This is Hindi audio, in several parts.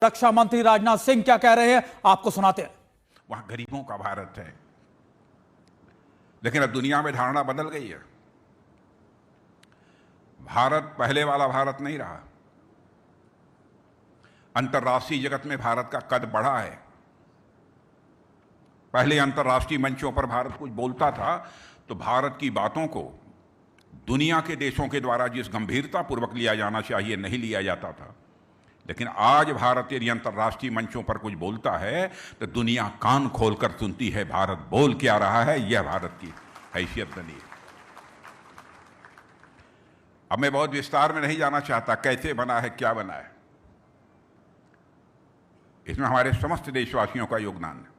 रक्षा मंत्री राजनाथ सिंह क्या कह रहे हैं आपको सुनाते हैं। वहां गरीबों का भारत है, लेकिन अब दुनिया में धारणा बदल गई है। भारत पहले वाला भारत नहीं रहा। अंतर्राष्ट्रीय जगत में भारत का कद बढ़ा है। पहले अंतर्राष्ट्रीय मंचों पर भारत कुछ बोलता था तो भारत की बातों को दुनिया के देशों के द्वारा जिस गंभीरता पूर्वक लिया जाना चाहिए नहीं लिया जाता था, लेकिन आज भारत यदि अंतर्राष्ट्रीय मंचों पर कुछ बोलता है तो दुनिया कान खोलकर सुनती है भारत बोल क्या रहा है। यह भारत की हैसियत बनी है। अब मैं बहुत विस्तार में नहीं जाना चाहता कैसे बना है, क्या बना है। इसमें हमारे समस्त देशवासियों का योगदान है।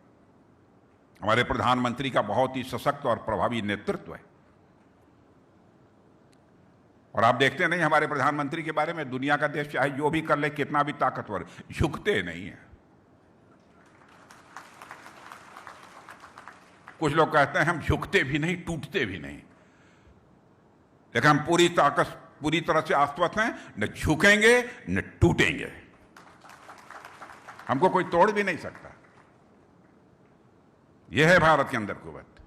हमारे प्रधानमंत्री का बहुत ही सशक्त और प्रभावी नेतृत्व है। और आप देखते नहीं हमारे प्रधानमंत्री के बारे में, दुनिया का देश चाहे जो भी कर ले, कितना भी ताकतवर, झुकते नहीं है। कुछ लोग कहते हैं हम झुकते भी नहीं, टूटते भी नहीं, लेकिन हम पूरी तरह से आश्वस्त हैं, न झुकेंगे न टूटेंगे। हमको कोई तोड़ भी नहीं सकता। यह है भारत के अंदर कुव्वत।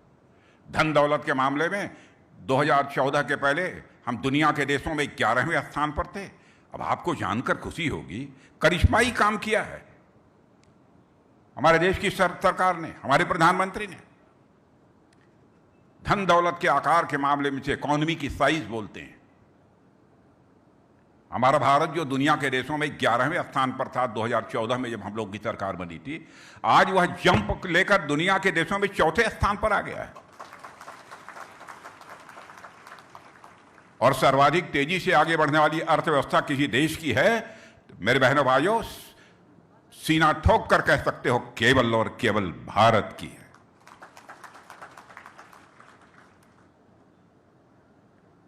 धन दौलत के मामले में 2014 के पहले हम दुनिया के देशों में 11वें स्थान पर थे। अब आपको जानकर खुशी होगी, करिश्माई काम किया है हमारे देश की सरकार ने, हमारे प्रधानमंत्री ने। धन दौलत के आकार के मामले में से इकोनॉमी की साइज बोलते हैं। हमारा भारत जो दुनिया के देशों में 11वें स्थान पर था 2014 में जब हम लोग की सरकार बनी थी, आज वह जंप लेकर दुनिया के देशों में 4थे स्थान पर आ गया है। और सर्वाधिक तेजी से आगे बढ़ने वाली अर्थव्यवस्था किसी देश की है तो मेरे बहनों भाइयों, सीना ठोक कर कह सकते हो केवल और केवल भारत की है।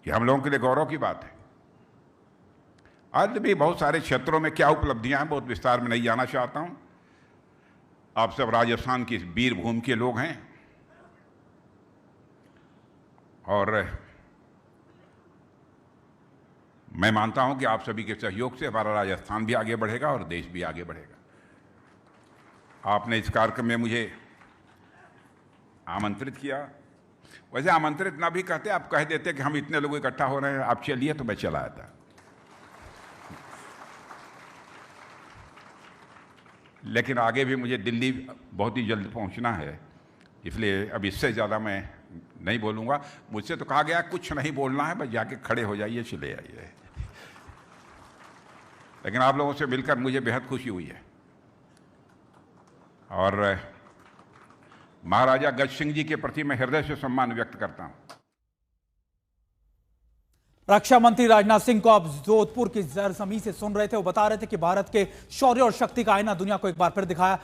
ये हम लोगों के लिए गौरव की बात है। आज भी बहुत सारे क्षेत्रों में क्या उपलब्धियां हैं, बहुत विस्तार में नहीं जाना चाहता हूं। आप सब राजस्थान की वीर भूमि के लोग हैं और मैं मानता हूं कि आप सभी के सहयोग से हमारा राजस्थान भी आगे बढ़ेगा और देश भी आगे बढ़ेगा। आपने इस कार्यक्रम में मुझे आमंत्रित किया। वैसे आमंत्रित ना भी कहते, आप कह देते कि हम इतने लोग इकट्ठा हो रहे हैं, आप चलिए, तो मैं चला आता। लेकिन आगे भी मुझे दिल्ली बहुत ही जल्द पहुंचना है, इसलिए अब इससे ज़्यादा मैं नहीं बोलूँगा। मुझसे तो कहा गया कुछ नहीं बोलना है, बस जाके खड़े हो जाइए, चले आइए। लेकिन आप लोगों से मिलकर मुझे बेहद खुशी हुई है और महाराजा गज सिंह जी के प्रति मैं हृदय से सम्मान व्यक्त करता हूँ। रक्षा मंत्री राजनाथ सिंह को आप जोधपुर की जरजमी से सुन रहे थे। वो बता रहे थे कि भारत के शौर्य और शक्ति का आईना दुनिया को एक बार फिर दिखाया।